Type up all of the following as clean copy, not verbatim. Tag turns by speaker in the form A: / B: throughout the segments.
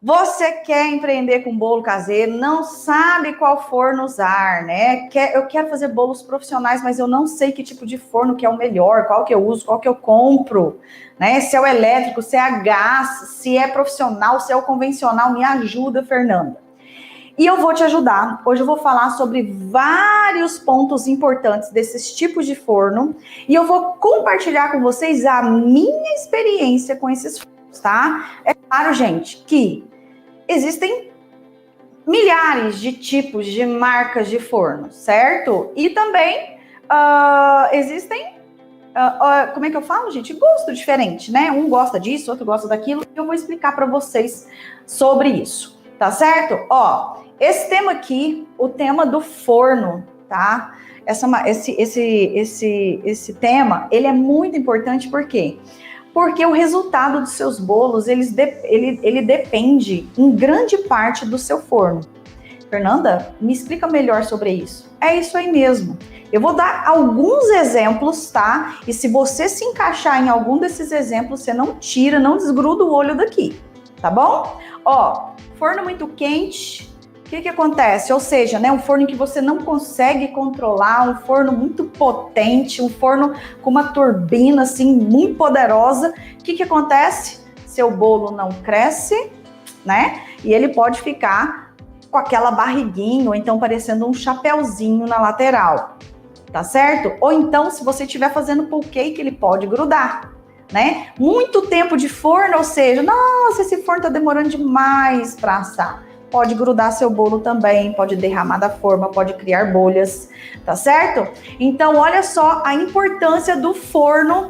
A: Você quer empreender com bolo caseiro, não sabe qual forno usar, né? Eu quero fazer bolos profissionais, mas eu não sei que tipo de forno que é o melhor, qual que eu uso, qual que eu compro, né? Se é o elétrico, se é a gás, se é profissional, se é o convencional, me ajuda, Fernanda. E eu vou te ajudar. Hoje eu vou falar sobre vários pontos importantes desses tipos de forno e eu vou compartilhar com vocês a minha experiência com esses fornos, tá? É claro, gente, que existem milhares de tipos de marcas de forno, certo? E também existem, como é que eu falo, gente? Gosto diferente, né? Um gosta disso, outro gosta daquilo. Eu vou explicar para vocês sobre isso, tá certo? Ó, esse tema aqui, o tema do forno, tá? Esse tema, ele é muito importante, por quê? Porque o resultado dos seus bolos, ele depende em grande parte do seu forno. Fernanda, me explica melhor sobre isso. É isso aí mesmo. Eu vou dar alguns exemplos, tá? E se você se encaixar em algum desses exemplos, você não tira, não desgruda o olho daqui, tá bom? Ó, forno muito quente, o que acontece? Ou seja, né, um forno que você não consegue controlar, um forno muito potente, um forno com uma turbina assim muito poderosa. O que acontece? Seu bolo não cresce, né? E ele pode ficar com aquela barriguinha, ou então parecendo um chapéuzinho na lateral, tá certo? Ou então, se você estiver fazendo pull cake, ele pode grudar, né? Muito tempo de forno, ou seja, nossa, esse forno tá demorando demais para assar. Pode grudar seu bolo também, pode derramar da forma, pode criar bolhas, tá certo? Então, olha só a importância do forno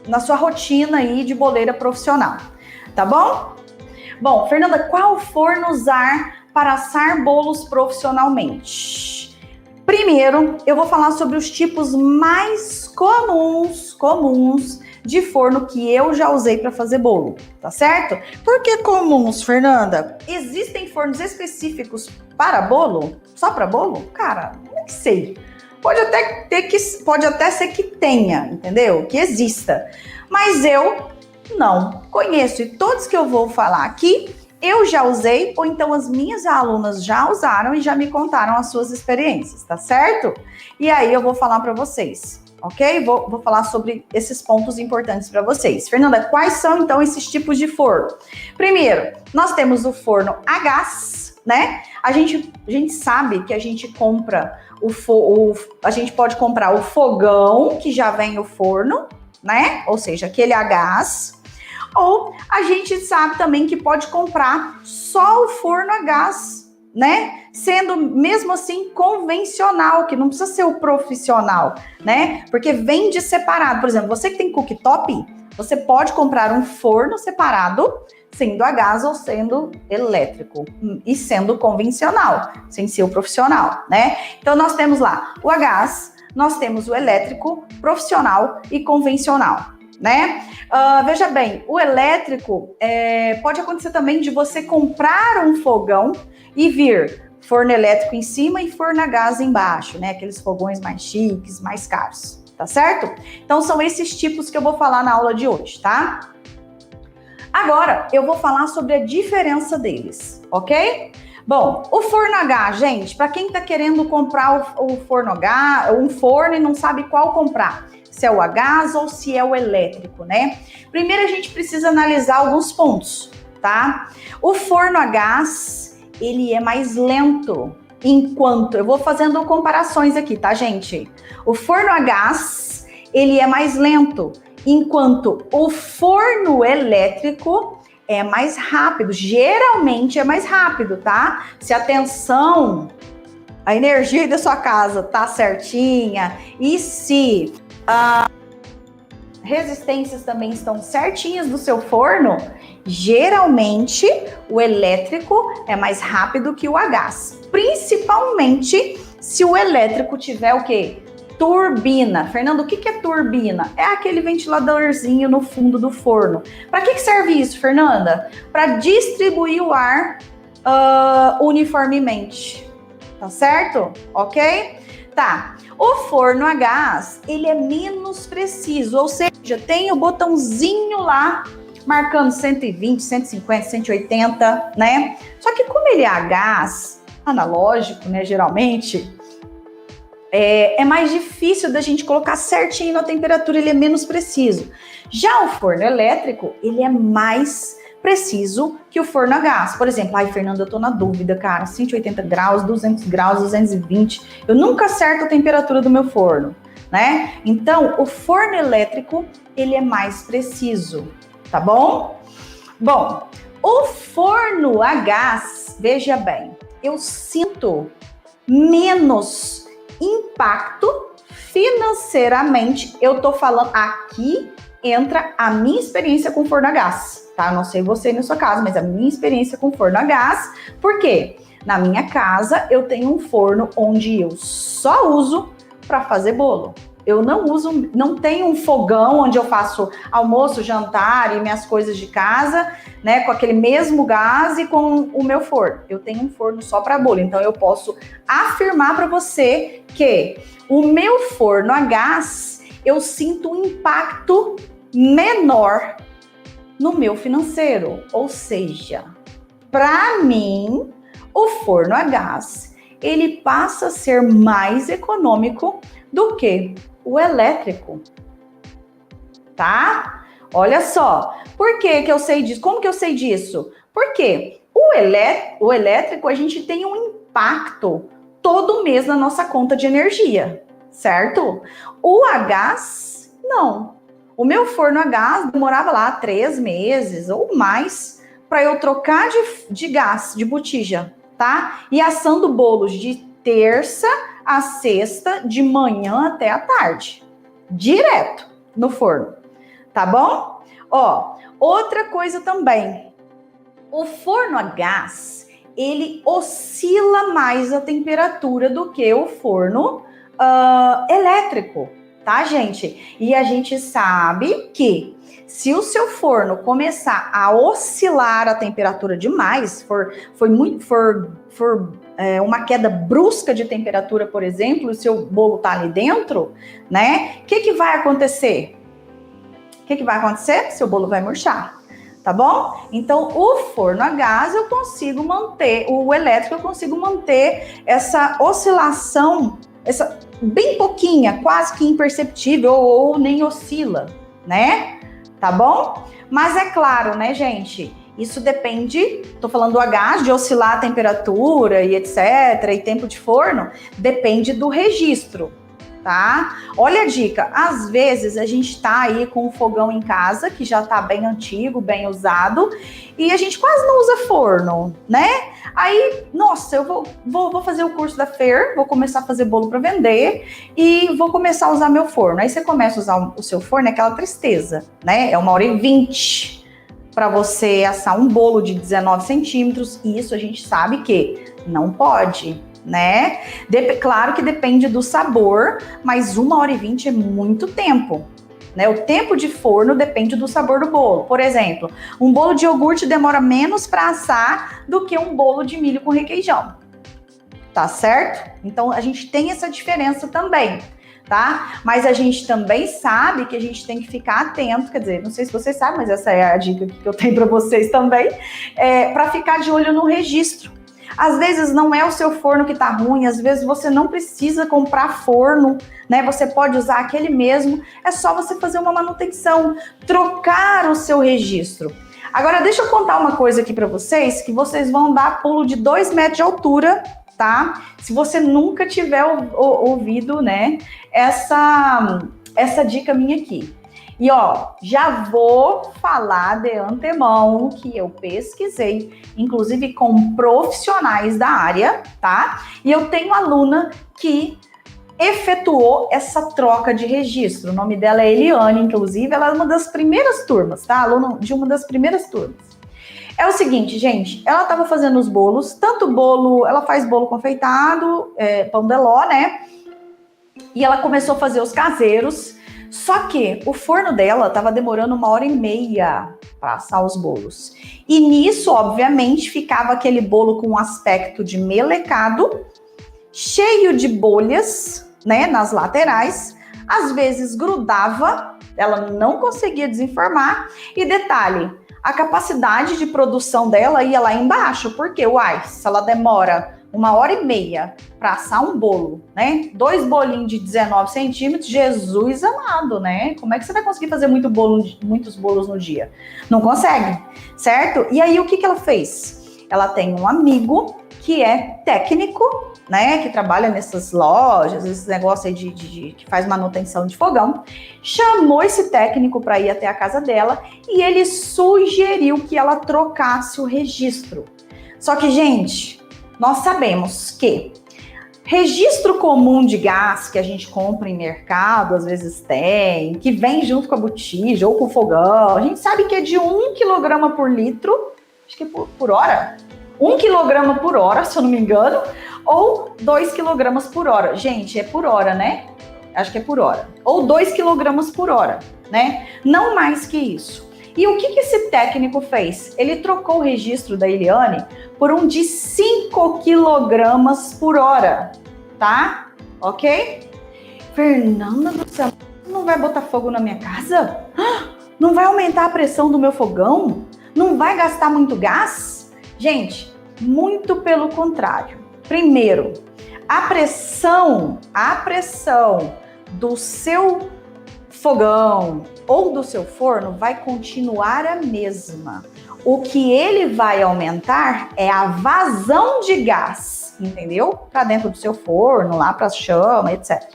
A: na sua rotina aí de boleira profissional, tá bom? Bom, Fernanda, qual forno usar para assar bolos profissionalmente? Primeiro, eu vou falar sobre os tipos mais comuns de forno que eu já usei para fazer bolo, tá certo? Por que comuns, Fernanda? Existem fornos específicos para bolo? Só para bolo? Cara, não sei. Pode até ser que tenha, entendeu? Que exista. Mas eu não conheço. E todos que eu vou falar aqui, eu já usei, ou então as minhas alunas já usaram e já me contaram as suas experiências, tá certo? E aí eu vou falar para vocês, ok? Vou falar sobre esses pontos importantes para vocês. Fernanda, quais são então esses tipos de forno? Primeiro, nós temos o forno a gás, né? A gente sabe que a gente compra a gente pode comprar o fogão, que já vem o forno, né? Ou seja, aquele a gás. Ou a gente sabe também que pode comprar só o forno a gás, né? Sendo mesmo assim convencional, que não precisa ser o profissional, né? Porque vende separado. Por exemplo, você que tem cooktop, você pode comprar um forno separado, sendo a gás ou sendo elétrico, e sendo convencional, sem ser o profissional, né? Então nós temos lá o a gás, nós temos o elétrico, profissional e convencional, né? Veja bem, o elétrico pode acontecer também de você comprar um fogão e vir forno elétrico em cima e forno a gás embaixo, né? Aqueles fogões mais chiques, mais caros, tá certo? Então são esses tipos que eu vou falar na aula de hoje, tá? Agora eu vou falar sobre a diferença deles, ok? Bom, o forno a gás, gente, para quem tá querendo comprar o forno a gás, um forno e não sabe qual comprar, se é o a gás ou se é o elétrico, né? Primeiro a gente precisa analisar alguns pontos, tá? O forno a gás, ele é mais lento, enquanto... Eu vou fazendo comparações aqui, tá, gente? O forno a gás, ele é mais lento, enquanto o forno elétrico é mais rápido. Geralmente é mais rápido, tá? Se a tensão, a energia da sua casa tá certinha e se resistências também estão certinhas do seu forno, geralmente o elétrico é mais rápido que o a gás. Principalmente se o elétrico tiver o quê? Turbina. Fernando, o que é turbina? É aquele ventiladorzinho no fundo do forno. Para que serve isso, Fernanda? Para distribuir o ar uniformemente. Tá certo? Ok? Tá. O forno a gás, ele é menos preciso, ou seja, tem o botãozinho lá marcando 120, 150, 180, né? Só que como ele é a gás analógico, né, geralmente, é mais difícil da gente colocar certinho na temperatura, ele é menos preciso. Já o forno elétrico, ele é mais preciso que o forno a gás. Por exemplo, ai, Fernanda, eu tô na dúvida, cara, 180 graus, 200 graus, 220, eu nunca acerto a temperatura do meu forno, né? Então, o forno elétrico, ele é mais preciso, tá bom? Bom, o forno a gás, veja bem, eu sinto menos impacto financeiramente. Eu tô falando aqui, entra a minha experiência com forno a gás, tá? Não sei você na sua casa, mas a minha experiência com forno a gás. Por quê? Na minha casa eu tenho um forno onde eu só uso para fazer bolo. Eu não tenho um fogão onde eu faço almoço, jantar e minhas coisas de casa, né, com aquele mesmo gás e com o meu forno. Eu tenho um forno só para bolo, então eu posso afirmar para você que o meu forno a gás, eu sinto um impacto menor no meu financeiro. Ou seja, para mim, o forno a gás, ele passa a ser mais econômico do que o elétrico, tá? Olha só, por que eu sei disso? Como que eu sei disso? Porque o elétrico, a gente tem um impacto todo mês na nossa conta de energia, certo? O a gás, não. O meu forno a gás demorava lá 3 meses ou mais para eu trocar de gás, de botija, tá? E assando bolos de terça a sexta, de manhã até a tarde, direto no forno, tá bom? Ó, outra coisa também, o forno a gás, ele oscila mais a temperatura do que o forno elétrico, tá, gente? E a gente sabe que se o seu forno começar a oscilar a temperatura demais, for uma queda brusca de temperatura, por exemplo, o seu bolo tá ali dentro, né? O que vai acontecer? O que vai acontecer? Seu bolo vai murchar, tá bom? Então, o forno a gás eu consigo manter, o elétrico eu consigo manter essa oscilação, essa bem pouquinha, quase que imperceptível ou nem oscila, né? Tá bom? Mas é claro, né, gente? Isso depende, tô falando do a gás, de oscilar a temperatura e etc, e tempo de forno, depende do registro, tá? Olha a dica, às vezes a gente tá aí com um fogão em casa, que já tá bem antigo, bem usado, e a gente quase não usa forno, né? Aí, nossa, eu vou fazer o curso da FER, vou começar a fazer bolo para vender e vou começar a usar meu forno. Aí você começa a usar o seu forno, é aquela tristeza, né? É 1h20 para você assar um bolo de 19 centímetros, e isso a gente sabe que não pode, né? Claro que depende do sabor, mas 1h20 é muito tempo, né? O tempo de forno depende do sabor do bolo. Por exemplo, um bolo de iogurte demora menos para assar do que um bolo de milho com requeijão, tá certo? Então a gente tem essa diferença também, tá? Mas a gente também sabe que a gente tem que ficar atento, quer dizer, não sei se vocês sabem, mas essa é a dica que eu tenho para vocês também, para ficar de olho no registro. Às vezes não é o seu forno que tá ruim, às vezes você não precisa comprar forno, né? Você pode usar aquele mesmo, é só você fazer uma manutenção, trocar o seu registro. Agora, deixa eu contar uma coisa aqui para vocês, que vocês vão dar pulo de 2 metros de altura, tá? Se você nunca tiver ouvido, né, essa dica minha aqui. E ó, já vou falar de antemão que eu pesquisei, inclusive com profissionais da área, tá? E eu tenho aluna que efetuou essa troca de registro. O nome dela é Eliane, inclusive, ela é uma das primeiras turmas, tá? Aluna de uma das primeiras turmas. É o seguinte, gente, ela estava fazendo os bolos, tanto bolo, ela faz bolo confeitado, pão de ló, né? E ela começou a fazer os caseiros. Só que o forno dela estava demorando 1h30 para assar os bolos. E nisso, obviamente, ficava aquele bolo com um aspecto de melecado, cheio de bolhas, né, nas laterais. Às vezes grudava Ela não conseguia desenformar. E detalhe, a capacidade de produção dela ia lá embaixo. Porque, uai, se ela demora 1h30 para assar um bolo, né? 2 bolinhos de 19 centímetros, Jesus amado, né? Como é que você vai conseguir fazer muitos bolos no dia? Não consegue, certo? E aí, o que ela fez? Ela tem um amigo que é técnico, né? Que trabalha nessas lojas, esses negócios aí que faz manutenção de fogão. Chamou esse técnico para ir até a casa dela e ele sugeriu que ela trocasse o registro. Só que, gente, nós sabemos que registro comum de gás que a gente compra em mercado, às vezes tem, que vem junto com a botija ou com o fogão, a gente sabe que é de 1 kg por litro, acho que é por hora, 1 kg por hora, se eu não me engano, ou 2 kg por hora. Gente, é por hora, né? Acho que é por hora. Ou 2 kg por hora, né? Não mais que isso. E o que esse técnico fez? Ele trocou o registro da Eliane por um de 5 kg por hora, tá? Ok? Fernanda do céu, não vai botar fogo na minha casa? Não vai aumentar a pressão do meu fogão? Não vai gastar muito gás? Gente, muito pelo contrário. Primeiro, a pressão do seu fogão ou do seu forno vai continuar a mesma. O que ele vai aumentar é a vazão de gás, entendeu? Para dentro do seu forno, lá para a chama, etc.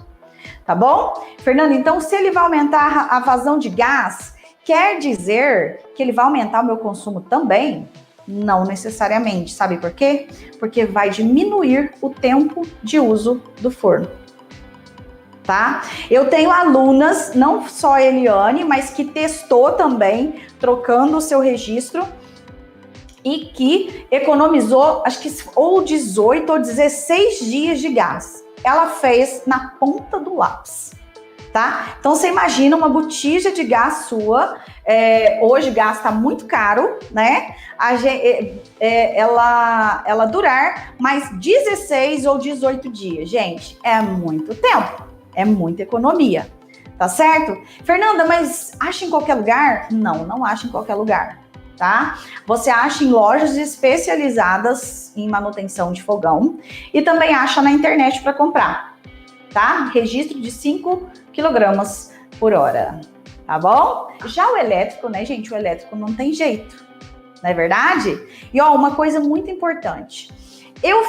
A: Tá bom? Fernando, então se ele vai aumentar a vazão de gás, quer dizer que ele vai aumentar o meu consumo também? Não necessariamente. Sabe por quê? Porque vai diminuir o tempo de uso do forno. Tá? Eu tenho alunas, não só a Eliane, mas que testou também, trocando o seu registro e que economizou, acho que ou 18 ou 16 dias de gás. Ela fez na ponta do lápis, tá? Então, você imagina uma botija de gás sua, hoje gás tá muito caro, né? Ela durar mais 16 ou 18 dias. Gente, é muito tempo. É muita economia, tá certo? Fernanda, mas acha em qualquer lugar? Não, não acha em qualquer lugar, tá? Você acha em lojas especializadas em manutenção de fogão e também acha na internet para comprar, tá? Registro de 5 kg por hora, tá bom? Já o elétrico, né, gente? O elétrico não tem jeito, não é verdade? E ó, uma coisa muito importante.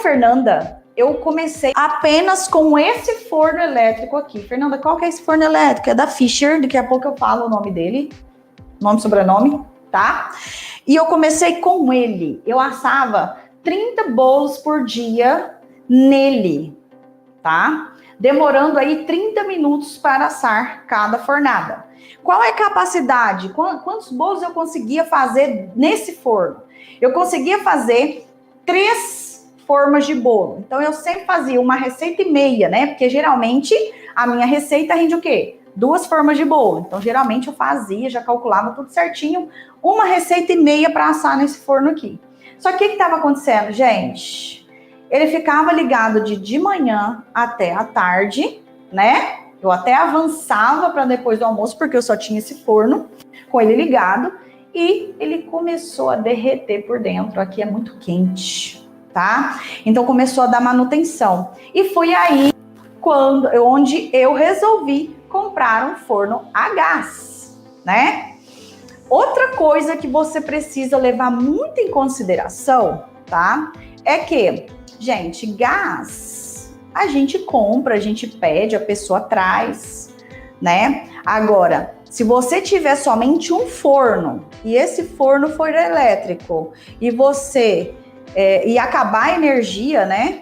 A: Fernanda, eu comecei apenas com esse forno elétrico aqui. Fernanda, qual que é esse forno elétrico? É da Fisher, daqui a pouco eu falo o nome dele. Nome e sobrenome, tá? E eu comecei com ele. Eu assava 30 bolos por dia nele, tá? Demorando aí 30 minutos para assar cada fornada. Qual é a capacidade? Quantos bolos eu conseguia fazer nesse forno? Eu conseguia fazer 3 formas de bolo. Então, eu sempre fazia uma receita e meia, né? Porque, geralmente, a minha receita rende o quê? 2 formas de bolo. Então, geralmente, eu fazia, já calculava tudo certinho, uma receita e meia para assar nesse forno aqui. Só que o que estava acontecendo, gente? Ele ficava ligado de manhã até a tarde, né? Eu até avançava para depois do almoço, porque eu só tinha esse forno com ele ligado. E ele começou a derreter por dentro. Aqui é muito quente, tá? Então começou a dar manutenção. E foi aí onde eu resolvi comprar um forno a gás, né? Outra coisa que você precisa levar muito em consideração, tá? É que, gente, gás a gente compra, a gente pede, a pessoa traz, né? Agora, se você tiver somente um forno e esse forno for elétrico e você e acabar a energia, né?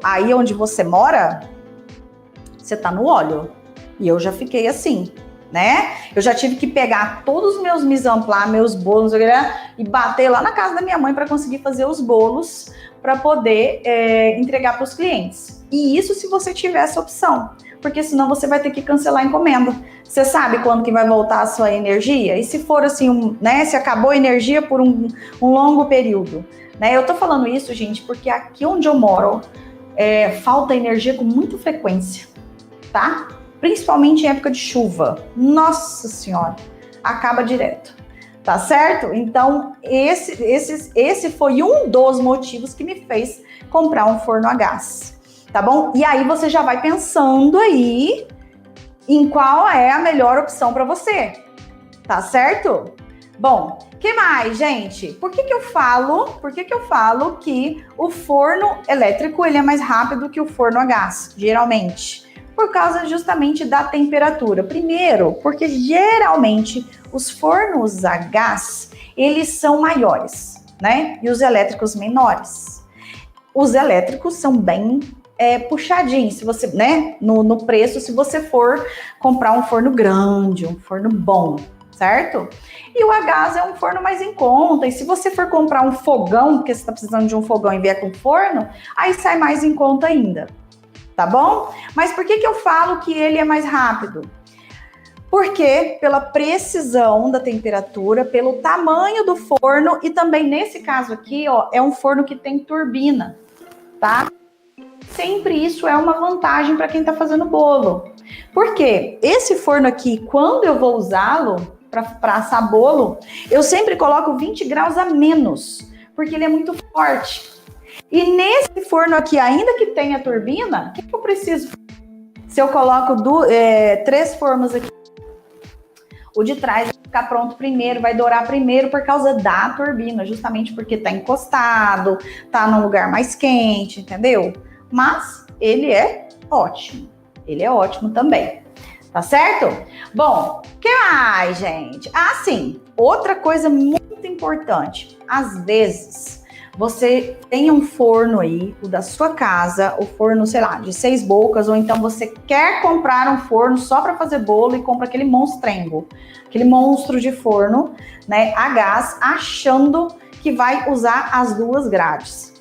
A: Aí onde você mora, você tá no óleo. E eu já fiquei assim, né? Eu já tive que pegar todos os meus mise en place, meus bolos, e bater lá na casa da minha mãe para conseguir fazer os bolos para poder entregar para os clientes. E isso se você tiver essa opção, porque senão você vai ter que cancelar a encomenda. Você sabe quando que vai voltar a sua energia? E se for assim, né? Se acabou a energia por um longo período, né? Eu tô falando isso, gente, porque aqui onde eu moro falta energia com muita frequência, tá? principalmente em época de chuva. Nossa Senhora, acaba direto. Tá certo? Então, esse foi um dos motivos que me fez comprar um forno a gás. Tá bom? E aí você já vai pensando aí em qual é a melhor opção para você. Tá certo? Bom, que mais, gente? Por que eu falo que o forno elétrico ele é mais rápido que o forno a gás, geralmente? Por causa justamente da temperatura. Primeiro, porque geralmente os fornos a gás, eles são maiores, né? E os elétricos menores. Os elétricos são bem puxadinhos, se você, né? No preço, se você for comprar um forno grande, um forno bom, certo? E o a gás é um forno mais em conta. E se você for comprar um fogão, porque você está precisando de um fogão e vier com forno, aí sai mais em conta ainda. Tá bom? Mas por que eu falo que ele é mais rápido? Porque pela precisão da temperatura, pelo tamanho do forno e também nesse caso aqui, ó, é um forno que tem turbina, tá? Sempre isso é uma vantagem para quem tá fazendo bolo. Por quê? Esse forno aqui, quando eu vou usá-lo para assar bolo, eu sempre coloco 20 graus a menos, porque ele é muito forte. E nesse forno aqui, ainda que tenha turbina, o que eu preciso? Se eu coloco 3 formas aqui, o de trás vai ficar pronto primeiro, vai dourar primeiro por causa da turbina, justamente porque tá encostado, tá num lugar mais quente, entendeu? Mas ele é ótimo também, tá certo? Bom, o que mais, gente? Ah, sim, outra coisa muito importante, às vezes você tem um forno aí, o da sua casa, o forno, sei lá, de 6 bocas, ou então você quer comprar um forno só para fazer bolo e compra aquele monstrengo, aquele monstro de forno, né, a gás, achando que vai usar as 2 grades.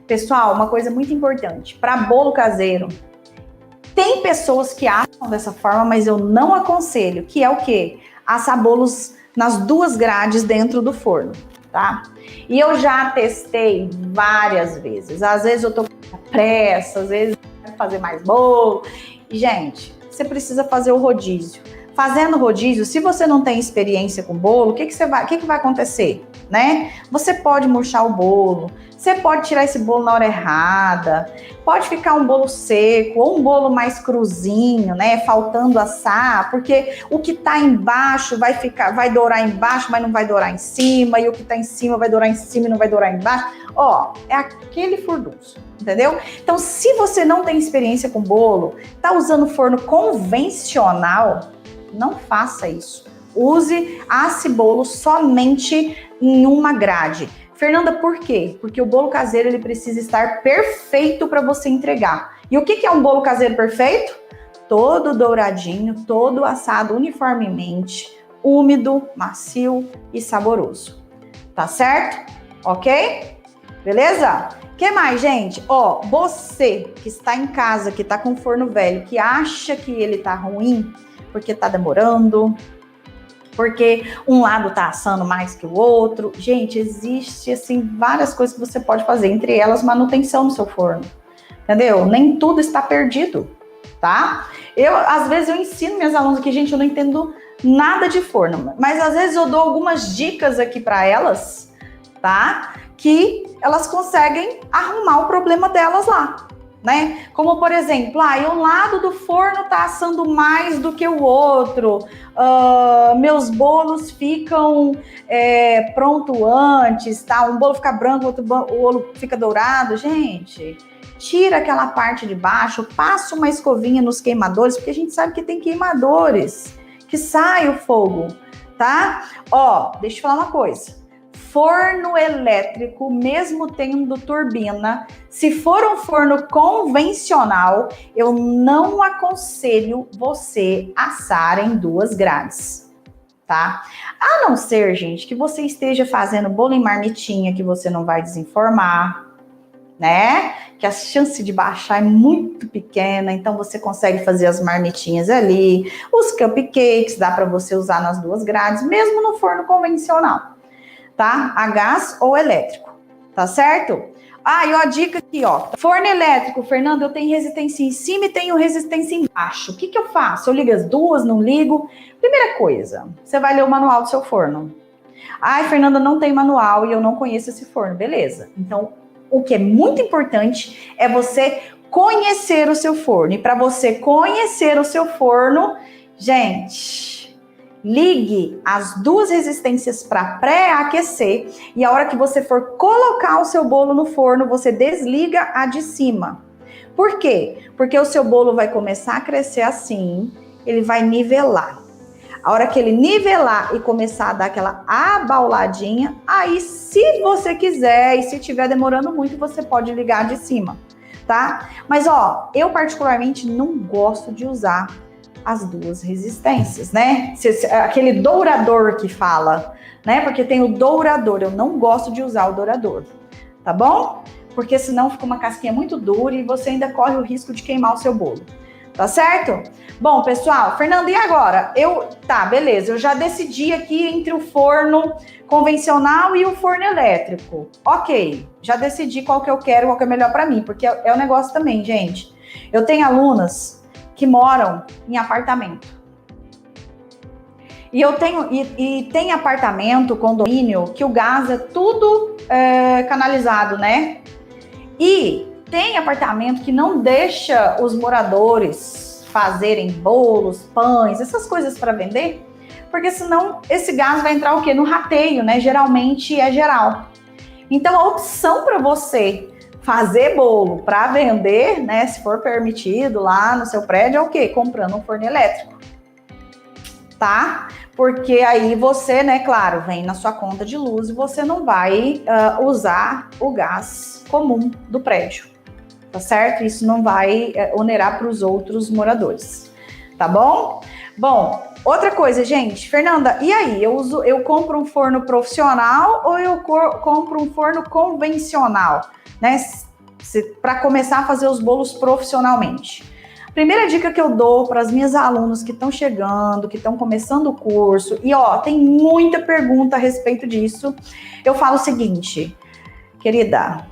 A: Pessoal, uma coisa muito importante, para bolo caseiro, tem pessoas que acham dessa forma, mas eu não aconselho, que é o quê? Assar bolos nas 2 grades dentro do forno. Tá? E eu já testei várias vezes. Às vezes eu tô com pressa, às vezes eu quero fazer mais bolo. E, gente, você precisa fazer o rodízio. Fazendo rodízio, se você não tem experiência com bolo, o que vai acontecer, né? Você pode murchar o bolo, você pode tirar esse bolo na hora errada, pode ficar um bolo seco ou um bolo mais cruzinho, né? Faltando assar, porque o que tá embaixo vai dourar embaixo, mas não vai dourar em cima, e o que tá em cima vai dourar em cima e não vai dourar embaixo. Ó, é aquele furdunço, entendeu? Então, se você não tem experiência com bolo, tá usando forno convencional, não faça isso. Asse bolo somente em uma grade. Fernanda, por quê? Porque o bolo caseiro ele precisa estar perfeito para você entregar. E o que é um bolo caseiro perfeito? Todo douradinho, todo assado uniformemente, úmido, macio e saboroso. Tá certo? Ok? Beleza? O que mais, gente? Ó, você que está em casa, que está com forno velho, que acha que ele tá ruim, porque tá demorando, porque um lado tá assando mais que o outro. Gente, existe, assim, várias coisas que você pode fazer, entre elas manutenção no seu forno, entendeu? Nem tudo está perdido, tá? Às vezes, eu ensino minhas alunas aqui, gente, eu não entendo nada de forno, mas às vezes eu dou algumas dicas aqui para elas, tá? Que elas conseguem arrumar o problema delas lá. Né? Como, por exemplo, um lado do forno tá assando mais do que o outro, meus bolos ficam pronto antes, tá? Um bolo fica branco, outro bolo fica dourado. Gente, tira aquela parte de baixo, passa uma escovinha nos queimadores, porque a gente sabe que tem queimadores, que sai o fogo, tá? Ó, deixa eu falar uma coisa. Forno elétrico, mesmo tendo turbina, se for um forno convencional, eu não aconselho você assar em 2 grades, tá? A não ser, gente, que você esteja fazendo bolo em marmitinha, que você não vai desenformar, né? Que a chance de baixar é muito pequena, então você consegue fazer as marmitinhas ali, os cupcakes, dá para você usar nas 2 grades, mesmo no forno convencional. Tá? A gás ou elétrico, tá certo? Ah, e ó, a dica aqui, ó. Forno elétrico, Fernando, eu tenho resistência em cima e tenho resistência embaixo. O que que eu faço? Eu ligo as duas, não ligo? Primeira coisa, você vai ler o manual do seu forno. Ai, Fernanda, não tem manual e eu não conheço esse forno. Beleza. Então, o que é muito importante é você conhecer o seu forno. E para você conhecer o seu forno, gente, ligue as duas resistências para pré-aquecer e a hora que você for colocar o seu bolo no forno, você desliga a de cima. Por quê? Porque o seu bolo vai começar a crescer assim, ele vai nivelar. A hora que ele nivelar e começar a dar aquela abauladinha, aí se você quiser e se estiver demorando muito, você pode ligar de cima, tá? Mas ó, eu particularmente não gosto de usar as duas resistências, né? Aquele dourador que fala, né? Porque tem o dourador, eu não gosto de usar o dourador, tá bom? Porque senão fica uma casquinha muito dura e você ainda corre o risco de queimar o seu bolo. Tá certo? Bom, pessoal, Fernanda, e agora? Tá, beleza, eu já decidi aqui entre o forno convencional e o forno elétrico. Ok, já decidi qual que eu quero, qual que é melhor para mim, porque é um negócio também, gente. Eu tenho alunas que moram em apartamento. E tem apartamento, condomínio, que o gás é tudo canalizado, né? E tem apartamento que não deixa os moradores fazerem bolos, pães, essas coisas para vender, porque senão esse gás vai entrar o quê? No rateio, né? Geralmente é geral. Então a opção para você fazer bolo para vender, né, se for permitido lá no seu prédio, é o quê? Comprando um forno elétrico, tá? Porque aí você, né, claro, vem na sua conta de luz e você não vai usar o gás comum do prédio. Tá certo? Isso não vai onerar para os outros moradores, tá bom? Bom, outra coisa, gente, Fernanda, e aí? Eu compro um forno profissional ou eu compro um forno convencional, né? Para começar a fazer os bolos profissionalmente. Primeira dica que eu dou para as minhas alunas que estão chegando, que estão começando o curso, e ó, tem muita pergunta a respeito disso. Eu falo o seguinte, querida,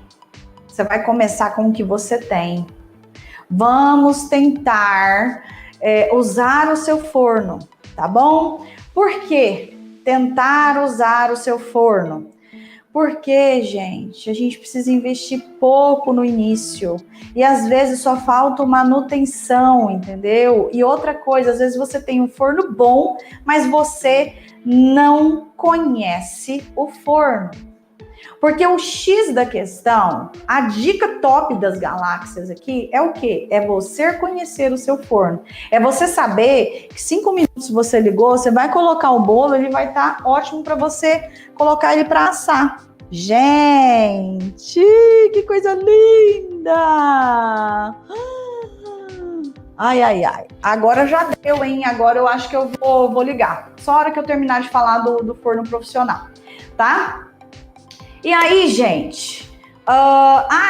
A: você vai começar com o que você tem. Vamos tentar usar o seu forno, tá bom? Por que tentar usar o seu forno? Porque, gente, a gente precisa investir pouco no início. E às vezes só falta manutenção, entendeu? E outra coisa, às vezes você tem um forno bom, mas você não conhece o forno. Porque o X da questão, a dica top das galáxias aqui é o quê? É você conhecer o seu forno. É você saber que 5 minutos você ligou, você vai colocar o bolo, ele vai estar ótimo para você colocar ele para assar. Gente, que coisa linda! Ai, ai, ai. Agora já deu, hein? Agora eu acho que eu vou ligar. Só a hora que eu terminar de falar do forno profissional, tá? E aí, gente,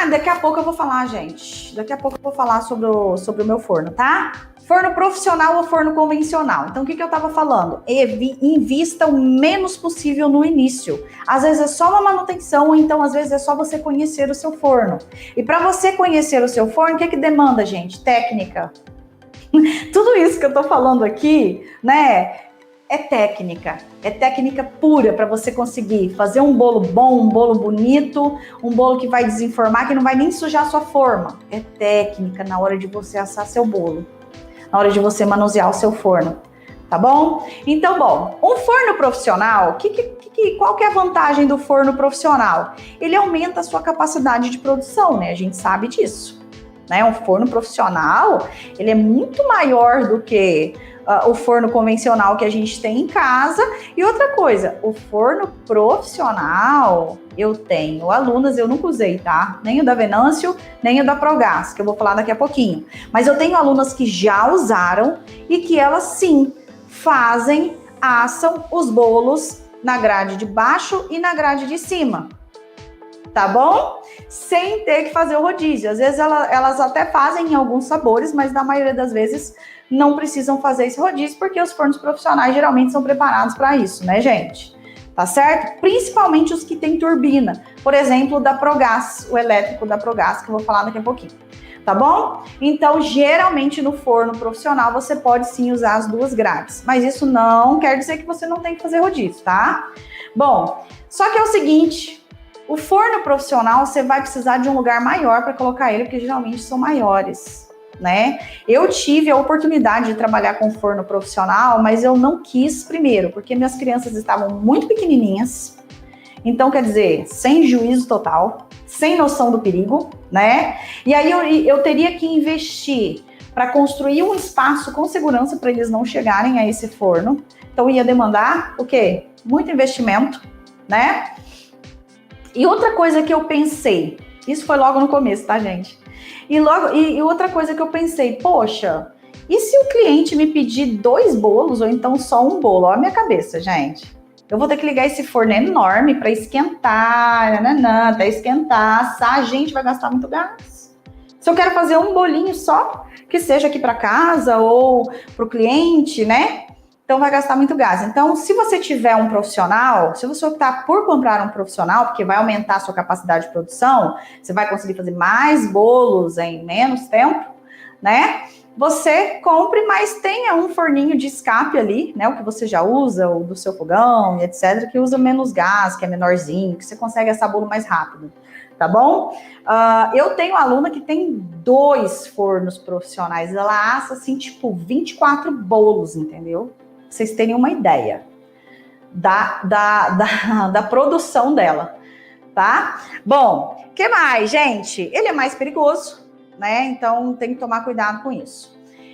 A: daqui a pouco eu vou falar, gente. Daqui a pouco eu vou falar sobre o meu forno, tá? Forno profissional ou forno convencional. Então, o que eu tava falando? Invista o menos possível no início. Às vezes é só uma manutenção, ou então às vezes é só você conhecer o seu forno. E para você conhecer o seu forno, o que demanda, gente? Técnica. Tudo isso que eu tô falando aqui, né? É técnica pura para você conseguir fazer um bolo bom, um bolo bonito, um bolo que vai desenformar, que não vai nem sujar a sua forma. É técnica na hora de você assar seu bolo, na hora de você manusear o seu forno, tá bom? Então, bom, um forno profissional, qual que é a vantagem do forno profissional? Ele aumenta a sua capacidade de produção, né? A gente sabe disso, né? Um forno profissional, ele é muito maior do que o forno convencional que a gente tem em casa. E outra coisa, o forno profissional, eu tenho alunas, eu nunca usei, tá? Nem o da Venâncio, nem o da Progás, que eu vou falar daqui a pouquinho. Mas eu tenho alunas que já usaram e que elas sim assam os bolos na grade de baixo e na grade de cima. Tá bom? Sem ter que fazer o rodízio. Às vezes elas até fazem em alguns sabores, mas na maioria das vezes não precisam fazer esse rodízio, porque os fornos profissionais geralmente são preparados para isso, né, gente? Tá certo? Principalmente os que têm turbina. por exemplo, da Progás, o elétrico da Progás, que eu vou falar daqui a pouquinho. Tá bom? Então, geralmente no forno profissional você pode sim usar as 2 grades, mas isso não quer dizer que você não tem que fazer rodízio, tá? Bom, só que é o seguinte, o forno profissional você vai precisar de um lugar maior para colocar ele, porque geralmente são maiores, né? Eu tive a oportunidade de trabalhar com forno profissional, mas eu não quis primeiro, porque minhas crianças estavam muito pequenininhas, então quer dizer, sem juízo total, sem noção do perigo, né? E aí eu teria que investir para construir um espaço com segurança para eles não chegarem a esse forno. Então ia demandar o quê? Muito investimento, né? E outra coisa que eu pensei, isso foi logo no começo, tá, gente? E outra coisa que eu pensei, poxa, e se o cliente me pedir 2 bolos ou então só um bolo? Olha a minha cabeça, gente. Eu vou ter que ligar esse forno enorme para esquentar, até esquentar, assar, a gente vai gastar muito gás. Se eu quero fazer um bolinho só, que seja aqui para casa ou para o cliente, né? Então vai gastar muito gás. Então, se você tiver um profissional, se você optar por comprar um profissional, porque vai aumentar a sua capacidade de produção, você vai conseguir fazer mais bolos em menos tempo, né? Você compre, mas tenha um forninho de escape ali, né? O que você já usa, o do seu fogão, etc., que usa menos gás, que é menorzinho, que você consegue assar bolo mais rápido, tá bom? Eu tenho aluna que tem 2 fornos profissionais, ela assa assim, tipo, 24 bolos, entendeu? Pra vocês terem uma ideia da produção dela, tá? Bom, o que mais, gente? Ele é mais perigoso, né? Então tem que tomar cuidado com isso.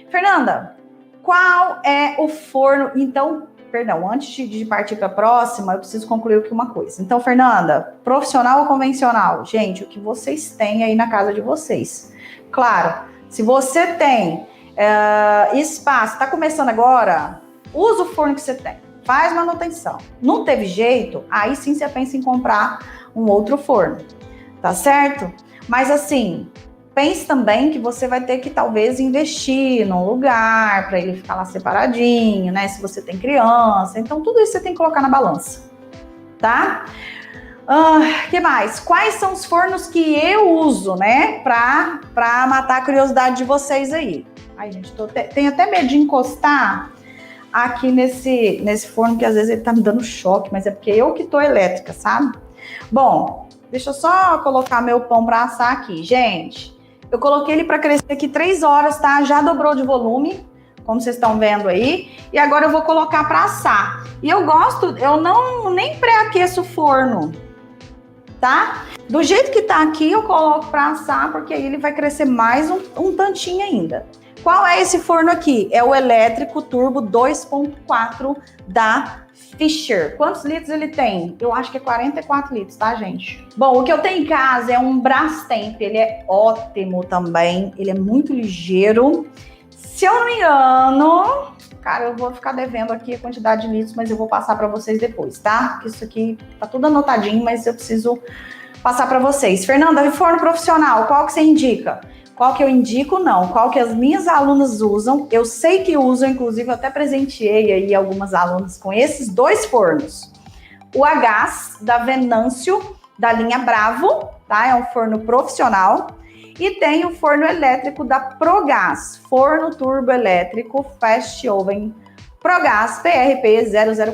A: Fernanda, qual é o forno? Então, perdão, antes de partir para a próxima, eu preciso concluir aqui uma coisa. Então, Fernanda, profissional ou convencional? Gente, o que vocês têm aí na casa de vocês. Claro, se você tem espaço, está começando agora, usa o forno que você tem, faz manutenção. Não teve jeito, aí sim você pensa em comprar um outro forno, tá certo? Mas assim, pense também que você vai ter que talvez investir num lugar para ele ficar lá separadinho, né? Se você tem criança, então tudo isso você tem que colocar na balança, tá? Que mais? Quais são os fornos que eu uso, né? Para matar a curiosidade de vocês aí. Ai, gente, tenho até medo de encostar aqui nesse forno, que às vezes ele tá me dando choque, mas é porque eu que tô elétrica, sabe? Bom, deixa eu só colocar meu pão para assar aqui, gente. Eu coloquei ele para crescer aqui 3 horas, tá? Já dobrou de volume, como vocês estão vendo aí. E agora eu vou colocar para assar. E eu nem pré-aqueço o forno, tá? Do jeito que tá aqui, eu coloco para assar, porque aí ele vai crescer mais um tantinho ainda. Qual é esse forno aqui? É o elétrico turbo 2.4 da Fisher. Quantos litros ele tem? Eu acho que é 44 litros, tá, gente? Bom, o que eu tenho em casa é um Brastemp. Ele é ótimo também. Ele é muito ligeiro. Se eu não me engano, cara, eu vou ficar devendo aqui a quantidade de litros, mas eu vou passar para vocês depois, tá? Porque isso aqui tá tudo anotadinho, mas eu preciso passar para vocês. Fernanda, forno profissional, qual que você indica? Qual que eu indico? Não. Qual que as minhas alunas usam? Eu sei que usam, inclusive eu até presenteei aí algumas alunas com esses 2 fornos. O a gás da Venâncio, da linha Bravo, tá? É um forno profissional. E tem o forno elétrico da Progás, forno turbo elétrico Fast Oven Progás PRP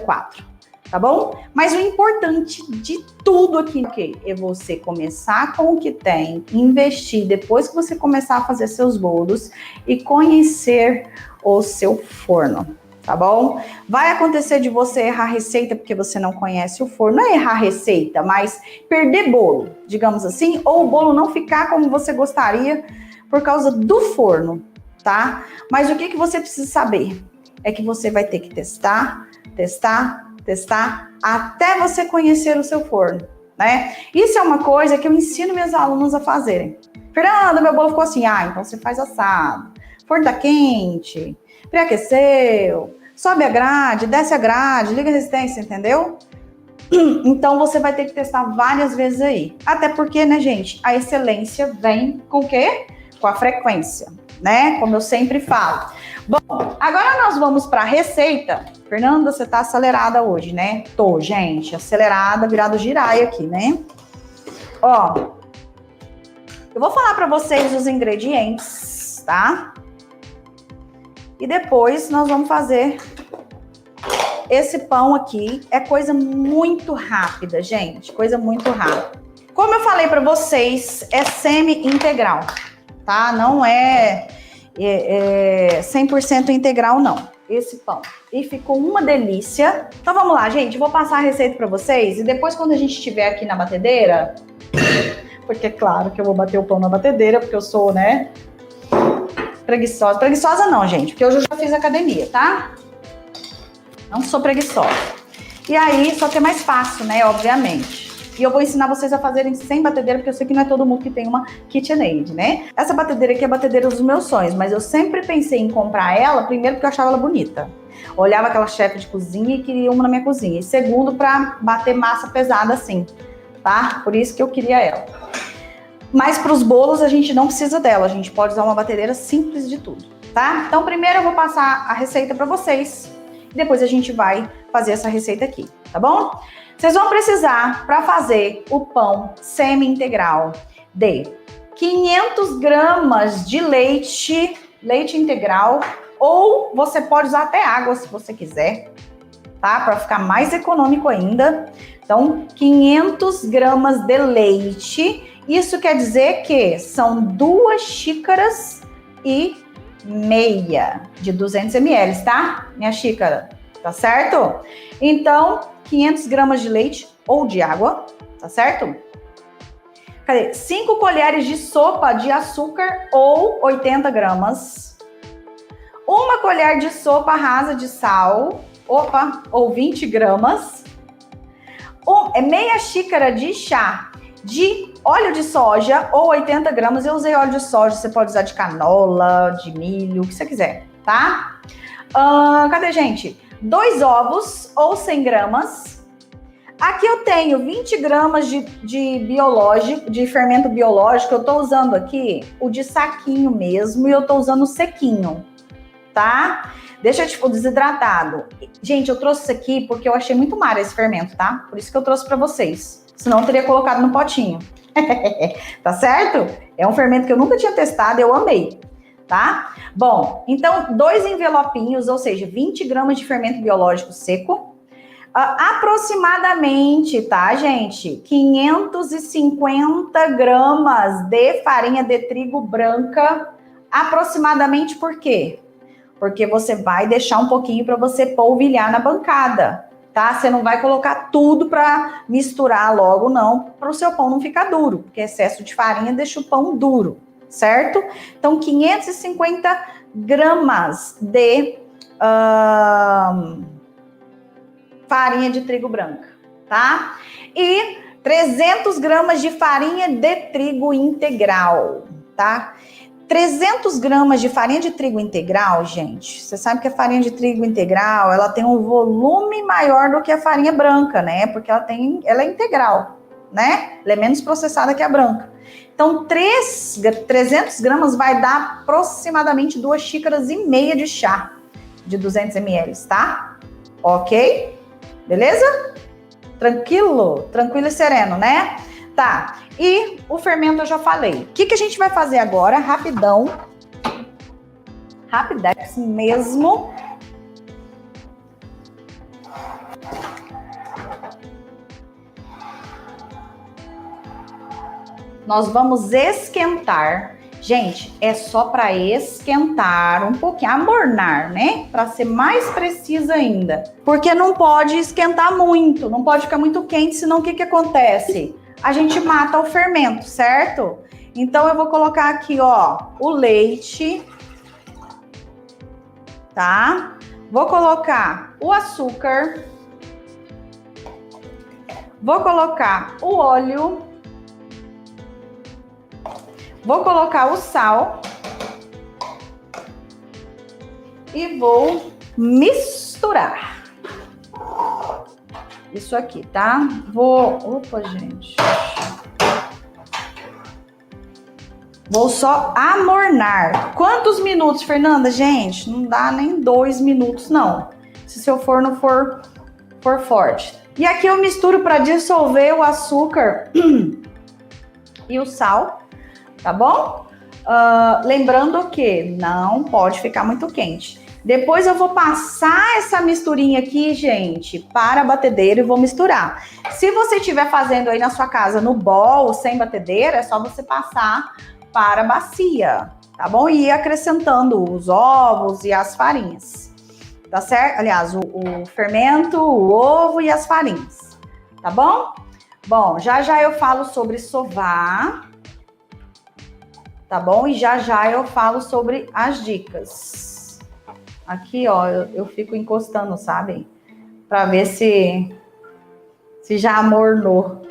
A: 004. Tá bom? Mas o importante de tudo aqui, ok, é você começar com o que tem, investir depois que você começar a fazer seus bolos e conhecer o seu forno, tá bom? Vai acontecer de você errar receita porque você não conhece o forno, não é errar receita, mas perder bolo, digamos assim, ou o bolo não ficar como você gostaria por causa do forno, tá? Mas o que você precisa saber é que você vai ter que testar até você conhecer o seu forno, né? Isso é uma coisa que eu ensino minhas alunas a fazerem. Fernanda, meu bolo ficou assim. Então você faz assado. Forno tá quente, pré-aqueceu, sobe a grade, desce a grade, liga a resistência, entendeu? Então você vai ter que testar várias vezes aí. Até porque, né, gente, a excelência vem com o quê? Com a frequência, né? Como eu sempre falo. Bom, agora nós vamos para a receita. Fernanda, você tá acelerada hoje, né? Tô, gente, acelerada, virado giraia aqui, né? Ó, eu vou falar para vocês os ingredientes, tá? E depois nós vamos fazer esse pão aqui. É coisa muito rápida, gente. Coisa muito rápida. Como eu falei para vocês, é semi-integral, tá? Não é 100% integral, não. Esse pão. E ficou uma delícia. Então vamos lá, gente. Vou passar a receita para vocês. E depois, quando a gente estiver aqui na batedeira... Porque é claro que eu vou bater o pão na batedeira, porque eu sou, né, preguiçosa. Preguiçosa não, gente, porque hoje eu já fiz academia, tá? Não sou preguiçosa. E aí, só que é mais fácil, né, obviamente. E eu vou ensinar vocês a fazerem sem batedeira, porque eu sei que não é todo mundo que tem uma KitchenAid, né? Essa batedeira aqui é a batedeira dos meus sonhos, mas eu sempre pensei em comprar ela, primeiro porque eu achava ela bonita. Olhava aquela chefe de cozinha e queria uma na minha cozinha. E segundo, pra bater massa pesada assim, tá? Por isso que eu queria ela. Mas para os bolos a gente não precisa dela, a gente pode usar uma batedeira simples de tudo, tá? Então primeiro eu vou passar a receita para vocês, e depois a gente vai fazer essa receita aqui, tá bom? Vocês vão precisar, para fazer o pão semi-integral, de 500 gramas de leite integral, ou você pode usar até água se você quiser, tá? Para ficar mais econômico ainda. Então, 500 gramas de leite. Isso quer dizer que são 2 xícaras e meia de 200 ml, tá? Minha xícara, tá certo? Então, 500 gramas de leite ou de água, tá certo? Cadê? 5 colheres de sopa de açúcar ou 80 gramas. 1 colher de sopa rasa de sal, ou 20 gramas. Meia xícara de chá de óleo de soja ou 80 gramas. Eu usei óleo de soja, você pode usar de canola, de milho, o que você quiser, tá? Cadê, gente? 2 ovos ou 100 gramas. Aqui eu tenho 20 gramas de fermento biológico. Eu tô usando aqui o de saquinho mesmo e eu tô usando o sequinho, tá? Deixa eu te desidratado. Gente, eu trouxe isso aqui porque eu achei muito mara esse fermento, tá? Por isso que eu trouxe pra vocês. Senão eu teria colocado no potinho. Tá certo? É um fermento que eu nunca tinha testado, eu amei, tá? Bom, então 2 envelopinhos, ou seja, 20 gramas de fermento biológico seco. Aproximadamente, tá, gente? 550 gramas de farinha de trigo branca. Aproximadamente por quê? Porque você vai deixar um pouquinho para você polvilhar na bancada, tá? Você não vai colocar tudo para misturar logo, não, para o seu pão não ficar duro, porque excesso de farinha deixa o pão duro, certo? Então, 550 gramas de farinha de trigo branca, tá? E 300 gramas de farinha de trigo integral, tá? 300 gramas de farinha de trigo integral, gente, você sabe que a farinha de trigo integral, ela tem um volume maior do que a farinha branca, né? Porque ela é integral, né? Ela é menos processada que a branca. Então, 300 gramas vai dar aproximadamente 2 xícaras e meia de chá de 200 ml, tá? Ok? Beleza? Tranquilo? Tranquilo e sereno, né? Tá, e o fermento eu já falei. O que a gente vai fazer agora? Rapidão. Rapidex mesmo. Nós vamos esquentar. Gente, é só para esquentar um pouquinho, amornar, né? Para ser mais precisa ainda. Porque não pode esquentar muito, não pode ficar muito quente, senão o que acontece? A gente mata o fermento, certo? Então, eu vou colocar aqui, ó, o leite, tá? Vou colocar o açúcar. Vou colocar o óleo. Vou colocar o sal. E vou misturar. Isso aqui, tá? Opa, gente. Vou só amornar. Quantos minutos, Fernanda? Gente, não dá nem 2 minutos, não. Se seu forno for forte. E aqui eu misturo para dissolver o açúcar e o sal, tá bom? Lembrando que não pode ficar muito quente. Depois eu vou passar essa misturinha aqui, gente, para a batedeira e vou misturar. Se você estiver fazendo aí na sua casa no bowl, sem batedeira, é só você passar para a bacia, tá bom? E ir acrescentando os ovos e as farinhas, tá certo? Aliás, o fermento, o ovo e as farinhas, tá bom? Bom, já eu falo sobre sovar, tá bom? E já eu falo sobre as dicas. Aqui, ó, eu fico encostando, sabe? Pra ver se já amornou.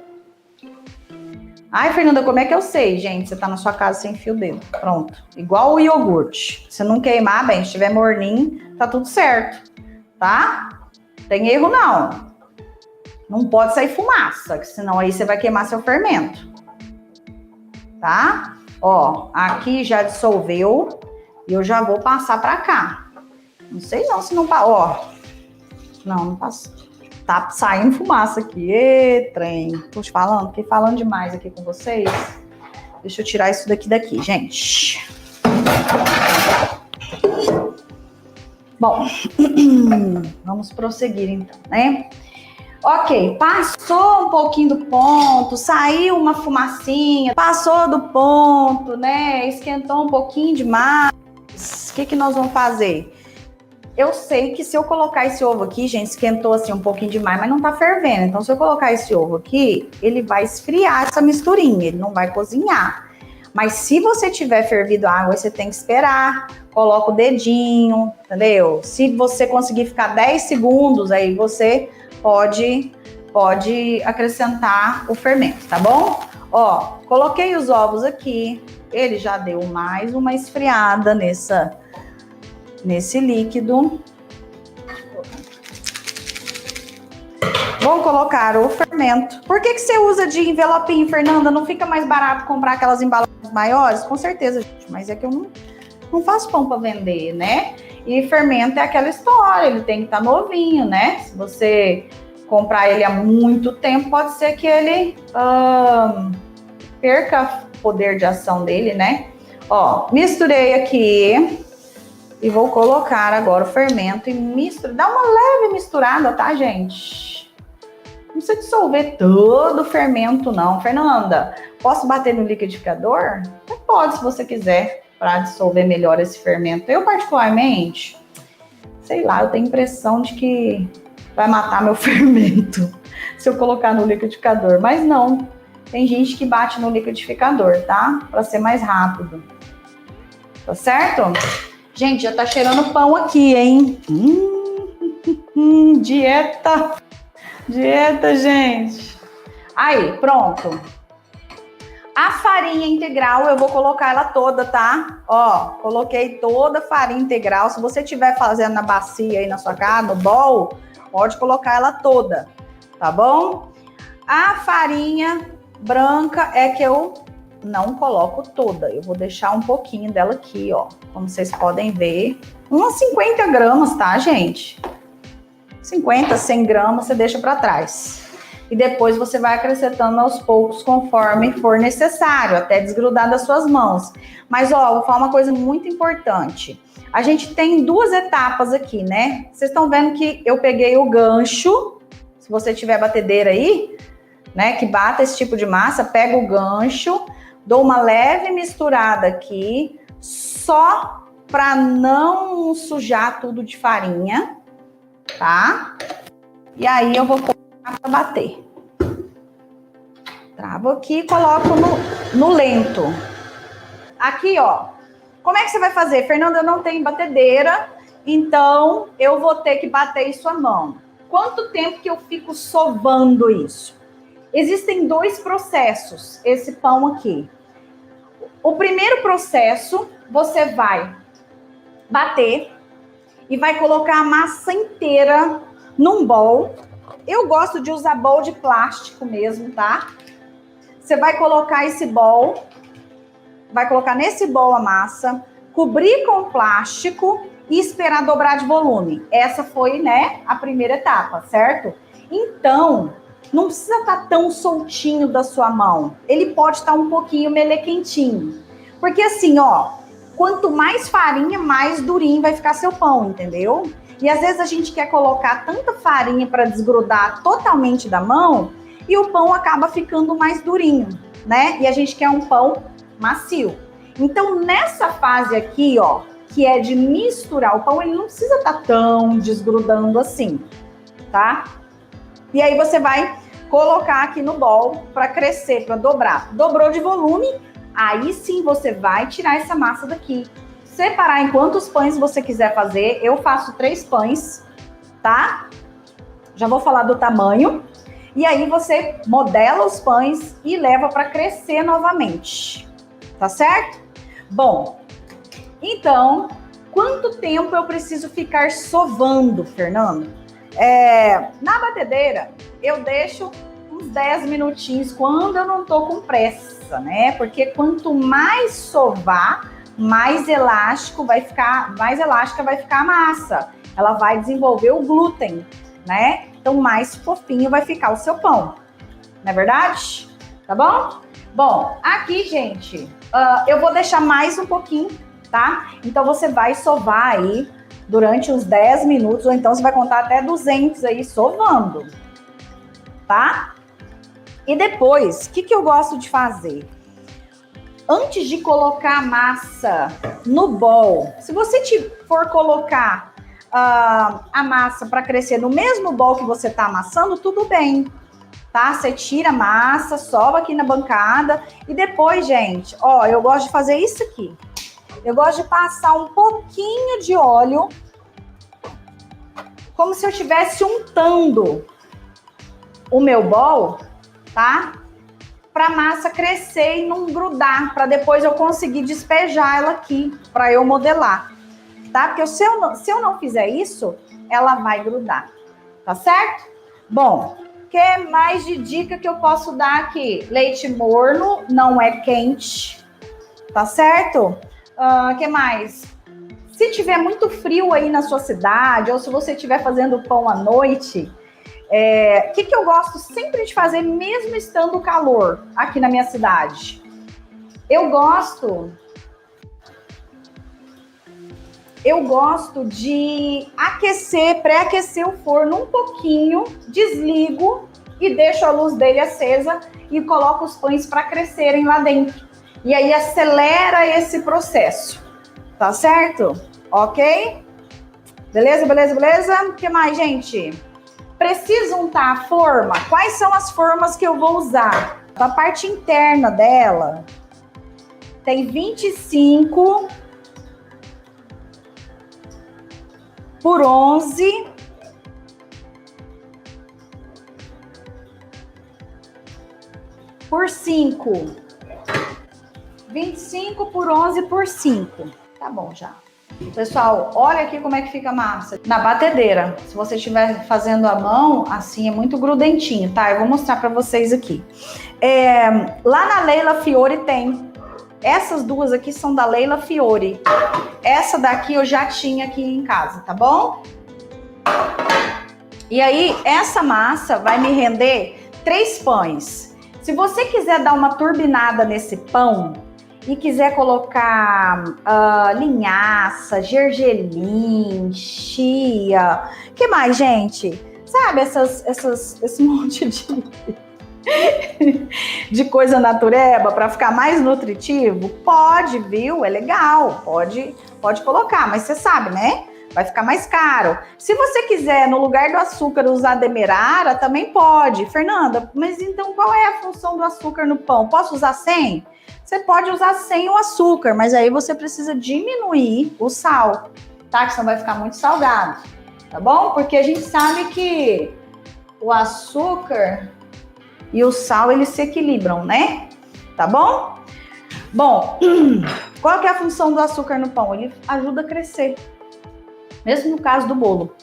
A: Ai, Fernanda, como é que eu sei, gente? Você tá na sua casa sem fio o dedo. Pronto. Igual o iogurte. Se não queimar, bem, se estiver morninho, tá tudo certo. Tá? Tem erro, não. Não pode sair fumaça, que senão aí você vai queimar seu fermento. Tá? Ó, aqui já dissolveu e eu já vou passar pra cá. Não sei não se não... Ó, não passa. Tá saindo fumaça aqui. Ê, trem. Tô te falando, fiquei falando demais aqui com vocês. Deixa eu tirar isso daqui, gente. Bom, vamos prosseguir então, né? Ok, passou um pouquinho do ponto, saiu uma fumacinha, passou do ponto, né? Esquentou um pouquinho demais. O que nós vamos fazer? Eu sei que se eu colocar esse ovo aqui, gente, esquentou assim um pouquinho demais, mas não tá fervendo. Então, se eu colocar esse ovo aqui, ele vai esfriar essa misturinha, ele não vai cozinhar. Mas se você tiver fervido a água, você tem que esperar, coloca o dedinho, entendeu? Se você conseguir ficar 10 segundos, aí você pode acrescentar o fermento, tá bom? Ó, coloquei os ovos aqui, ele já deu mais uma esfriada nesse líquido. Vou colocar o fermento. Por que você usa de envelopinho, Fernanda? Não fica mais barato comprar aquelas embalagens maiores? Com certeza, gente, mas é que eu não faço pão para vender, né? E fermento é aquela história, ele tem que estar novinho, né? Se você comprar ele há muito tempo, pode ser que ele perca o poder de ação dele, né? Ó, misturei aqui. E vou colocar agora o fermento e misturar. Dá uma leve misturada, tá, gente? Não precisa dissolver todo o fermento, não. Fernanda, posso bater no liquidificador? Você pode, se você quiser, para dissolver melhor esse fermento. Eu, particularmente, sei lá, eu tenho a impressão de que vai matar meu fermento se eu colocar no liquidificador. Mas não, tem gente que bate no liquidificador, tá? Para ser mais rápido. Tá certo? Gente, já tá cheirando pão aqui, hein? Dieta! Dieta, gente! Aí, pronto. A farinha integral, eu vou colocar ela toda, tá? Ó, coloquei toda a farinha integral. Se você estiver fazendo na bacia aí na sua casa, no bowl, pode colocar ela toda, tá bom? A farinha branca é que eu não coloco toda, eu vou deixar um pouquinho dela aqui, ó, como vocês podem ver, umas 50 gramas, tá, gente? 50, 100 gramas você deixa para trás. E depois você vai acrescentando aos poucos, conforme for necessário, até desgrudar das suas mãos. Mas, ó, vou falar uma coisa muito importante. A gente tem duas etapas aqui, né? Vocês estão vendo que eu peguei o gancho, se você tiver batedeira aí, né, que bata esse tipo de massa, pega o gancho, dou uma leve misturada aqui, só para não sujar tudo de farinha, tá? E aí eu vou colocar para bater. Travo aqui e coloco no lento. Aqui, ó. Como é que você vai fazer? Fernanda, eu não tenho batedeira, então eu vou ter que bater isso à mão. Quanto tempo que eu fico sovando isso? Existem dois processos, esse pão aqui. O primeiro processo, você vai bater e vai colocar a massa inteira num bowl. Eu gosto de usar bowl de plástico mesmo, tá? Você vai colocar esse bowl, vai colocar nesse bowl a massa, cobrir com plástico e esperar dobrar de volume. Essa foi, né, a primeira etapa, certo? Então, não precisa estar tão soltinho da sua mão. Ele pode estar um pouquinho melequentinho. Porque assim, ó, quanto mais farinha, mais durinho vai ficar seu pão, entendeu? E às vezes a gente quer colocar tanta farinha para desgrudar totalmente da mão e o pão acaba ficando mais durinho, né? E a gente quer um pão macio. Então, nessa fase aqui, ó, que é de misturar o pão, ele não precisa estar tão desgrudando assim, tá? E aí você vai colocar aqui no bowl para crescer, para dobrar. Dobrou de volume, aí sim você vai tirar essa massa daqui. Separar em quantos pães você quiser fazer. Eu faço 3 pães, tá? Já vou falar do tamanho. E aí você modela os pães e leva para crescer novamente. Tá certo? Bom, então, quanto tempo eu preciso ficar sovando, Fernando? Na batedeira, eu deixo uns 10 minutinhos quando eu não tô com pressa, né? Porque quanto mais sovar, mais elástica vai ficar a massa. Ela vai desenvolver o glúten, né? Então, mais fofinho vai ficar o seu pão. Não é verdade? Tá bom? Bom, aqui, gente, eu vou deixar mais um pouquinho, tá? Então, você vai sovar aí durante uns 10 minutos, ou então você vai contar até 200 aí sovando, tá? E depois, o que eu gosto de fazer? Antes de colocar a massa no bowl, se você for colocar a massa para crescer no mesmo bowl que você está amassando, tudo bem, tá? Você tira a massa, sova aqui na bancada e depois, gente, ó, eu gosto de fazer isso aqui. Eu gosto de passar um pouquinho de óleo, como se eu estivesse untando o meu bowl, tá? Para a massa crescer e não grudar, para depois eu conseguir despejar ela aqui, para eu modelar, tá? Porque se eu não fizer isso, ela vai grudar, tá certo? Bom, o que mais de dica que eu posso dar aqui? Leite morno, não é quente, tá certo? Que mais? Se tiver muito frio aí na sua cidade, ou se você estiver fazendo pão à noite, o que eu gosto sempre de fazer, mesmo estando calor aqui na minha cidade? Eu gosto de pré-aquecer o forno um pouquinho, desligo e deixo a luz dele acesa e coloco os pães para crescerem lá dentro. E aí acelera esse processo, tá certo? Ok? Beleza, beleza, beleza? O que mais, gente? Preciso untar a forma? Quais são as formas que eu vou usar? A parte interna dela tem 25 por 11 por 5. 25 por 11 por 5. Tá bom já. Pessoal, olha aqui como é que fica a massa. Na batedeira, se você estiver fazendo à mão, assim, é muito grudentinho, tá? Eu vou mostrar pra vocês aqui. Lá na Leila Fiore tem. Essas duas aqui são da Leila Fiore. Essa daqui eu já tinha aqui em casa, tá bom? E aí, essa massa vai me render 3 pães. Se você quiser dar uma turbinada nesse pão e quiser colocar linhaça, gergelim, chia, que mais, gente? Sabe, esse monte de coisa natureba para ficar mais nutritivo? Pode, viu? É legal, pode colocar, mas você sabe, né? Vai ficar mais caro. Se você quiser, no lugar do açúcar, usar demerara, também pode. Fernanda, mas então qual é a função do açúcar no pão? Posso usar sem? Você pode usar sem o açúcar, mas aí você precisa diminuir o sal, tá? Que senão vai ficar muito salgado, tá bom? Porque a gente sabe que o açúcar e o sal, eles se equilibram, né? Tá bom? Bom, qual que é a função do açúcar no pão? Ele ajuda a crescer. Mesmo no caso do bolo,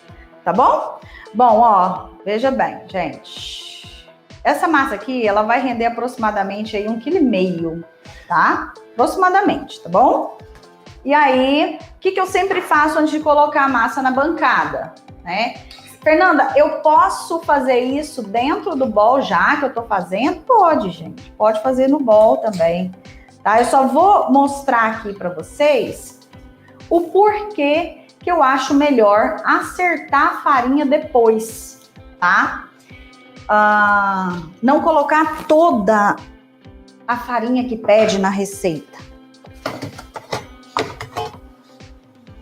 A: tá bom? Bom, ó, veja bem, gente. Essa massa aqui, ela vai render aproximadamente aí 1,5 kg, tá? Aproximadamente, tá bom? E aí, o que eu sempre faço antes de colocar a massa na bancada, né? Fernanda, eu posso fazer isso dentro do bowl já que eu tô fazendo? Pode, gente. Pode fazer no bowl também, tá? Eu só vou mostrar aqui para vocês o porquê que eu acho melhor acertar a farinha depois, tá? Não colocar toda a farinha que pede na receita.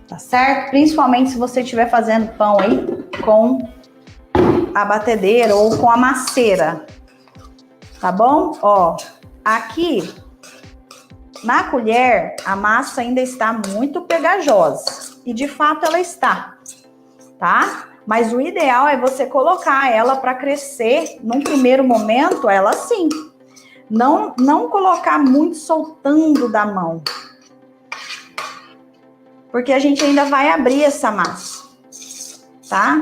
A: Tá certo? Principalmente se você estiver fazendo pão aí com a batedeira ou com a masseira. Tá bom? Ó, aqui na colher a massa ainda está muito pegajosa. E de fato ela está, tá? Mas o ideal é você colocar ela para crescer num primeiro momento, ela sim. Não colocar muito soltando da mão. Porque a gente ainda vai abrir essa massa, tá?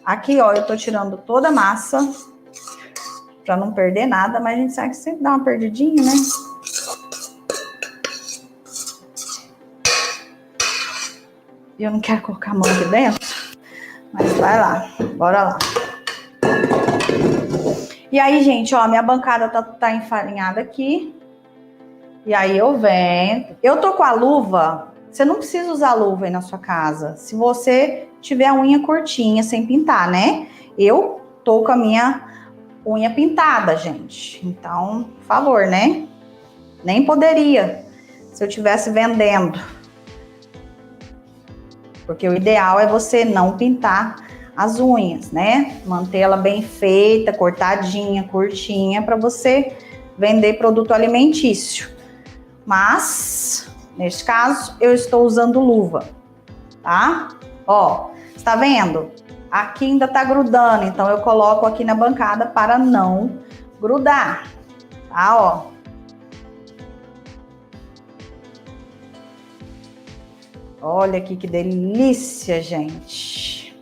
A: Aqui, ó, eu tô tirando toda a massa para não perder nada, mas a gente sabe que sempre dá uma perdidinha, né? E eu não quero colocar a mão aqui dentro. Mas vai lá, bora lá. E aí, gente, ó, minha bancada tá enfarinhada aqui. E aí eu venho. Eu tô com a luva. Você não precisa usar luva aí na sua casa. Se você tiver a unha curtinha, sem pintar, né? Eu tô com a minha unha pintada, gente. Então, por favor, né? Nem poderia se eu estivesse vendendo. Porque o ideal é você não pintar as unhas, né? Mantê-la bem feita, cortadinha, curtinha, para você vender produto alimentício. Mas, neste caso, eu estou usando luva, tá? Ó, está vendo? Aqui ainda tá grudando, então eu coloco aqui na bancada para não grudar, tá? Ó. Olha aqui que delícia, gente.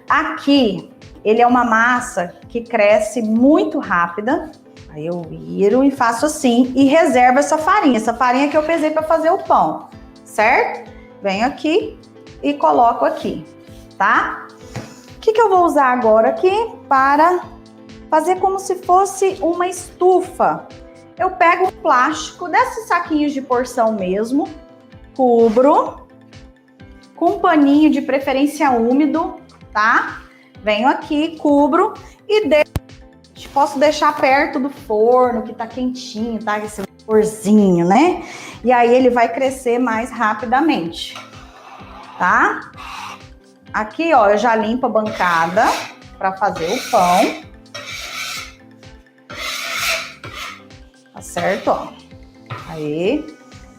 A: Aqui, ele é uma massa que cresce muito rápida. Aí eu viro e faço assim e reservo essa farinha. Essa farinha que eu pesei para fazer o pão, certo? Venho aqui e coloco aqui, tá? O que eu vou usar agora aqui para fazer como se fosse uma estufa? Eu pego um plástico desses saquinhos de porção mesmo, cubro com um paninho de preferência úmido, tá? Venho aqui, cubro e posso deixar perto do forno, que tá quentinho, tá? Esse vaporzinho, né? E aí ele vai crescer mais rapidamente, tá? Aqui, ó, eu já limpo a bancada para fazer o pão. Tá certo, ó. Aí,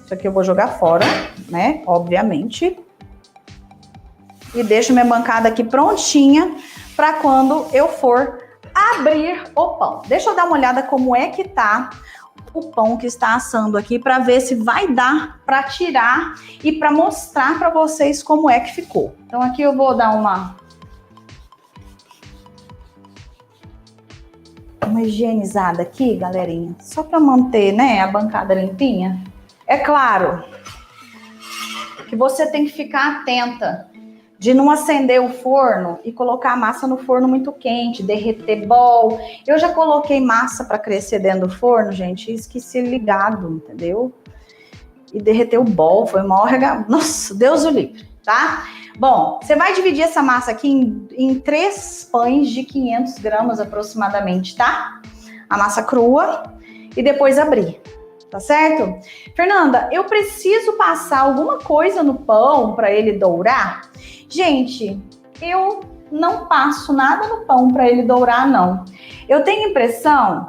A: isso aqui eu vou jogar fora, né? Obviamente. E deixo minha bancada aqui prontinha para quando eu for abrir o pão. Deixa eu dar uma olhada como é que tá o pão que está assando aqui para ver se vai dar para tirar e para mostrar para vocês como é que ficou. Então aqui eu vou dar uma higienizada aqui, galerinha, só para manter, né, a bancada limpinha. É claro que você tem que ficar atenta de não acender o forno e colocar a massa no forno muito quente, derreter bol. Eu já coloquei massa para crescer dentro do forno, gente, e esqueci ligado, entendeu? E derreteu o bol, foi uma hora... Nossa, Deus o livre, tá? Bom, você vai dividir essa massa aqui em 3 pães de 500 gramas aproximadamente, tá? A massa crua e depois abrir. Tá certo? Fernanda, eu preciso passar alguma coisa no pão para ele dourar? Gente, eu não passo nada no pão para ele dourar, não. Eu tenho a impressão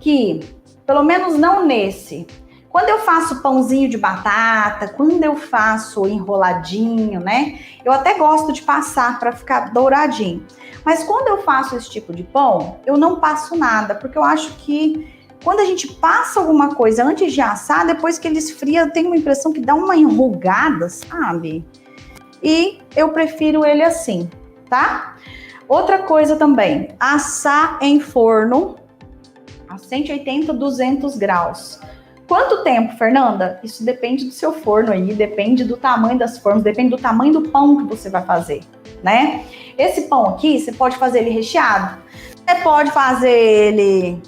A: que, pelo menos não nesse, quando eu faço pãozinho de batata, quando eu faço enroladinho, né? Eu até gosto de passar para ficar douradinho. Mas quando eu faço esse tipo de pão, eu não passo nada, porque eu acho que quando a gente passa alguma coisa antes de assar, depois que ele esfria, eu tenho uma impressão que dá uma enrugada, sabe? E eu prefiro ele assim, tá? Outra coisa também, assar em forno a 180, 200 graus. Quanto tempo, Fernanda? Isso depende do seu forno aí, depende do tamanho das formas, depende do tamanho do pão que você vai fazer, né? Esse pão aqui, você pode fazer ele recheado. Você pode fazer ele...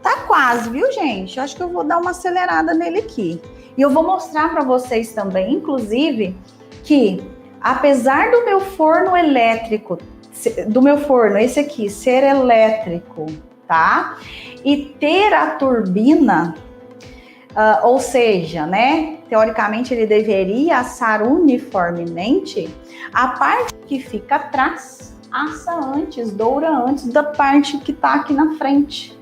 A: Tá quase, viu, gente? Eu acho que eu vou dar uma acelerada nele aqui. E eu vou mostrar para vocês também, inclusive, que apesar do meu forno elétrico, esse aqui, ser elétrico, tá? E ter a turbina, ou seja, né? Teoricamente ele deveria assar uniformemente, a parte que fica atrás assa antes, doura antes da parte que tá aqui na frente.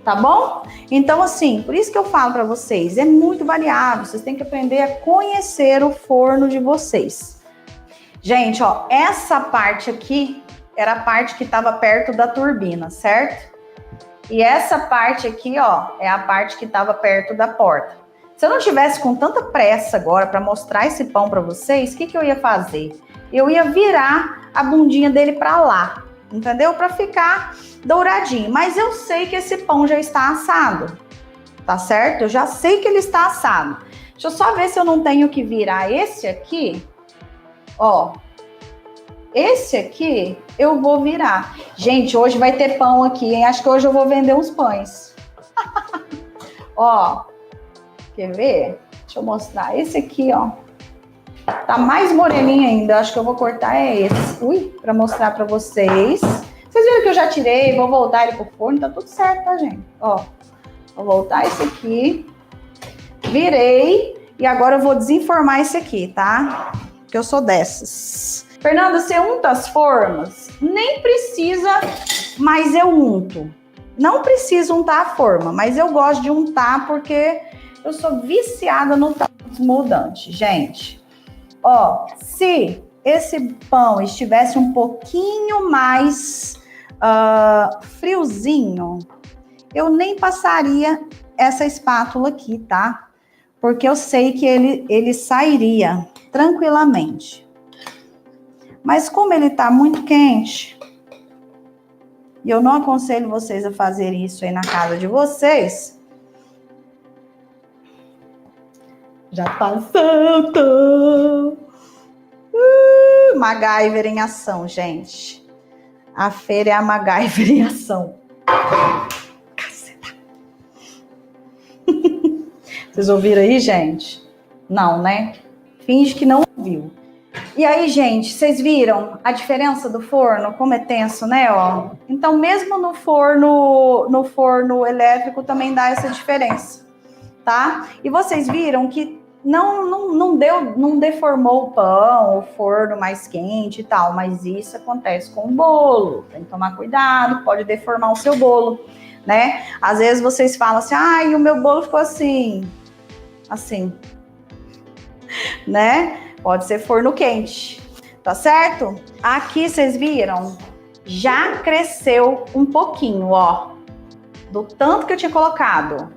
A: Tá bom? Então, assim, por isso que eu falo para vocês, é muito variável, vocês têm que aprender a conhecer o forno de vocês. Gente, ó, essa parte aqui era a parte que estava perto da turbina, certo? E essa parte aqui, ó, é a parte que estava perto da porta. Se eu não tivesse com tanta pressa agora para mostrar esse pão para vocês, o que eu ia fazer? Eu ia virar a bundinha dele para lá, entendeu? Para ficar douradinho. Mas eu sei que esse pão já está assado, tá certo? Eu já sei que ele está assado. Deixa eu só ver se eu não tenho que virar esse aqui. Ó, esse aqui eu vou virar. Gente, hoje vai ter pão aqui, hein? Acho que hoje eu vou vender uns pães. Ó, quer ver? Deixa eu mostrar. Esse aqui, ó, tá mais moreninho ainda. Acho que eu vou cortar esse. Ui, pra mostrar pra vocês. Vocês viram que eu já tirei, vou voltar ele pro forno, tá tudo certo, tá, gente? Ó, vou voltar esse aqui. Virei. E agora eu vou desenformar esse aqui, tá? Porque eu sou dessas. Fernanda, você unta as formas? Nem precisa, mas eu unto. Não preciso untar a forma, mas eu gosto de untar porque eu sou viciada no transmoldante, gente. Ó, se esse pão estivesse um pouquinho mais friozinho, eu nem passaria essa espátula aqui, tá? Porque eu sei que ele sairia tranquilamente. Mas como ele tá muito quente, e eu não aconselho vocês a fazerem isso aí na casa de vocês, já tá solto. MacGyver em ação, gente. A feira é a MacGyver em ação. Caceta. Vocês ouviram aí, gente? Não, né? Finge que não ouviu. E aí, gente, vocês viram a diferença do forno? Como é tenso, né? Ó. Então, mesmo no forno elétrico também dá essa diferença, tá? E vocês viram que não deformou o pão, o forno mais quente e tal, mas isso acontece com o bolo. Tem que tomar cuidado, pode deformar o seu bolo, né? Às vezes vocês falam assim, ai, o meu bolo ficou assim, né? Pode ser forno quente, tá certo? Aqui, vocês viram? Já cresceu um pouquinho, ó, do tanto que eu tinha colocado.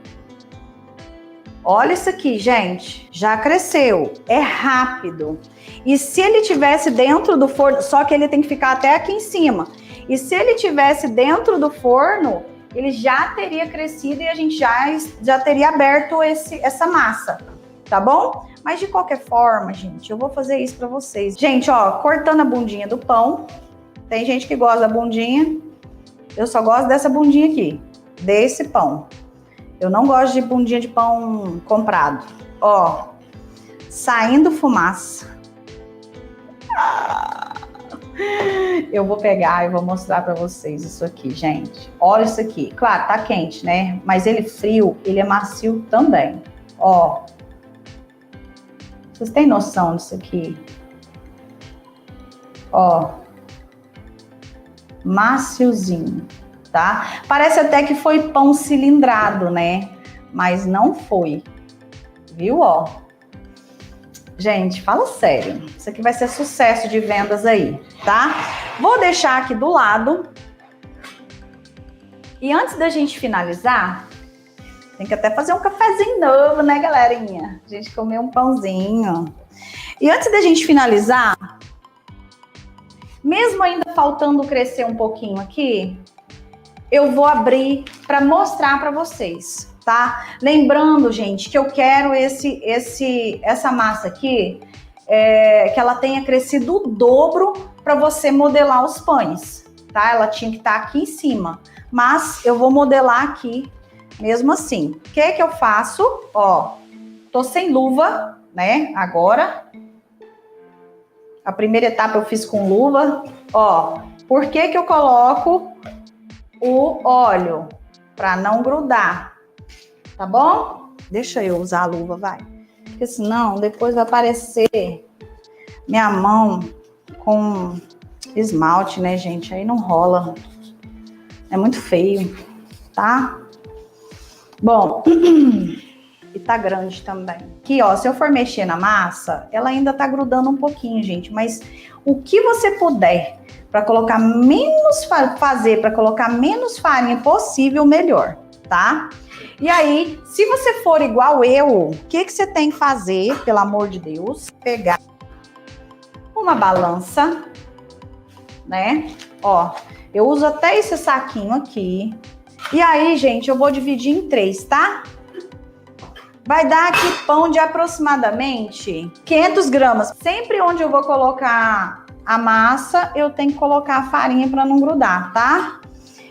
A: Olha isso aqui, gente. Já cresceu. É rápido. E se ele tivesse dentro do forno, só que ele tem que ficar até aqui em cima. E se ele tivesse dentro do forno, ele já teria crescido e a gente já teria aberto essa massa, tá bom? Mas de qualquer forma, gente, eu vou fazer isso pra vocês. Gente, ó, cortando a bundinha do pão. Tem gente que gosta da bundinha. Eu só gosto dessa bundinha aqui, desse pão. Eu não gosto de bundinha de pão comprado. Ó, saindo fumaça. Eu vou pegar e vou mostrar pra vocês isso aqui, gente. Olha isso aqui. Claro, tá quente, né? Mas ele frio, ele é macio também. Ó. Vocês têm noção disso aqui? Ó. Maciozinho, tá? Parece até que foi pão cilindrado, né? Mas não foi. Viu, ó? Gente, fala sério. Isso aqui vai ser sucesso de vendas aí, tá? Vou deixar aqui do lado. E antes da gente finalizar, tem que até fazer um cafezinho novo, né, galerinha? A gente comer um pãozinho. E antes da gente finalizar, mesmo ainda faltando crescer um pouquinho aqui, eu vou abrir para mostrar para vocês, tá? Lembrando, gente, que eu quero essa massa aqui que ela tenha crescido o dobro para você modelar os pães, tá? Ela tinha que estar aqui em cima, mas eu vou modelar aqui mesmo assim. O que que eu faço? Ó, tô sem luva, né? Agora, a primeira etapa eu fiz com luva. Ó, por que que eu coloco o óleo? Para não grudar, tá bom? Deixa eu usar a luva, vai. Porque senão depois vai aparecer minha mão com esmalte, né, gente? Aí não rola. É muito feio, tá? Bom, e tá grande também. Aqui, ó, se eu for mexer na massa, ela ainda tá grudando um pouquinho, gente. Mas o que você puder para colocar menos, fazer para colocar menos farinha possível, melhor, tá? E aí, se você for igual eu, o que que você tem que fazer, pelo amor de Deus? Pegar uma balança, né? Ó, eu uso até esse saquinho aqui. E aí, gente, eu vou dividir em 3, tá? Vai dar aqui pão de aproximadamente 500 gramas. Sempre onde eu vou colocar a massa, eu tenho que colocar a farinha para não grudar, tá?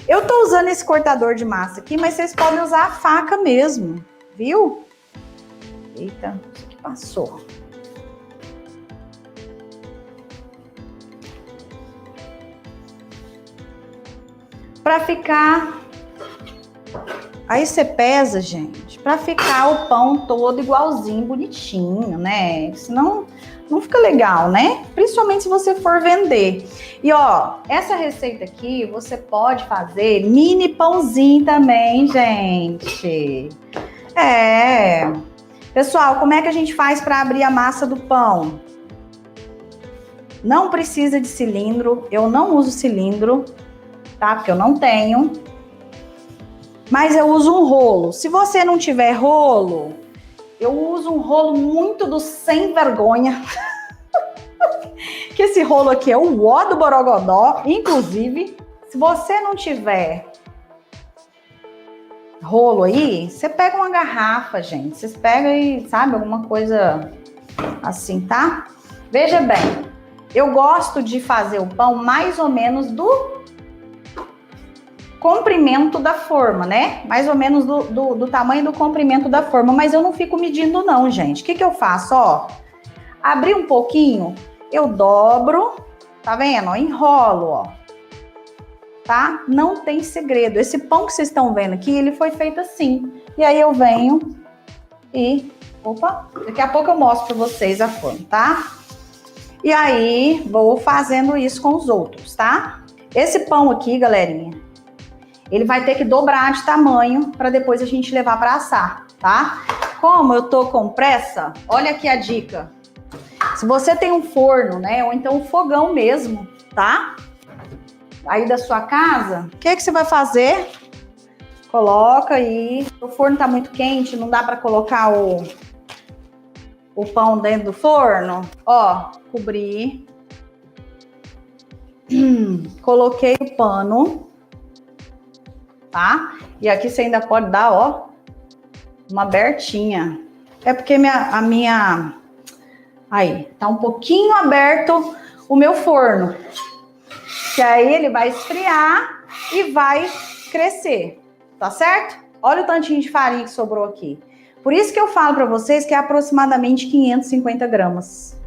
A: Eu tô usando esse cortador de massa aqui, mas vocês podem usar a faca mesmo, viu? Eita, isso aqui passou. Para ficar... Aí você pesa, gente, para ficar o pão todo igualzinho, bonitinho, né? Senão não fica legal, né? Principalmente se você for vender. E ó, essa receita aqui você pode fazer mini pãozinho também, gente. Pessoal, como é que a gente faz para abrir a massa do pão? Não precisa de cilindro, eu não uso cilindro, tá? Porque eu não tenho. Mas eu uso um rolo. Se você não tiver rolo, eu uso um rolo muito do sem vergonha. Que esse rolo aqui é o ó do Borogodó. Inclusive, se você não tiver rolo aí, você pega uma garrafa, gente. Vocês pegam e, sabe, alguma coisa assim, tá? Veja bem, eu gosto de fazer o pão mais ou menos do comprimento da forma, né? Mais ou menos do tamanho do comprimento da forma, mas eu não fico medindo não, gente. O que que eu faço, ó? Abri um pouquinho, eu dobro, tá vendo? Enrolo, ó. Tá? Não tem segredo. Esse pão que vocês estão vendo aqui, ele foi feito assim. E aí eu venho e... Opa! Daqui a pouco eu mostro pra vocês a forma, tá? E aí, vou fazendo isso com os outros, tá? Esse pão aqui, galerinha, ele vai ter que dobrar de tamanho para depois a gente levar para assar, tá? Como eu tô com pressa, olha aqui a dica. Se você tem um forno, né, ou então um fogão mesmo, tá? Aí da sua casa, o que que você vai fazer? Coloca aí. O forno tá muito quente, não dá para colocar o pão dentro do forno. Ó, cobri. Coloquei o pano. Tá? E aqui você ainda pode dar, ó, uma abertinha. É porque aí, tá um pouquinho aberto o meu forno. Que aí ele vai esfriar e vai crescer, tá certo? Olha o tantinho de farinha que sobrou aqui. Por isso que eu falo pra vocês que é aproximadamente 550 gramas.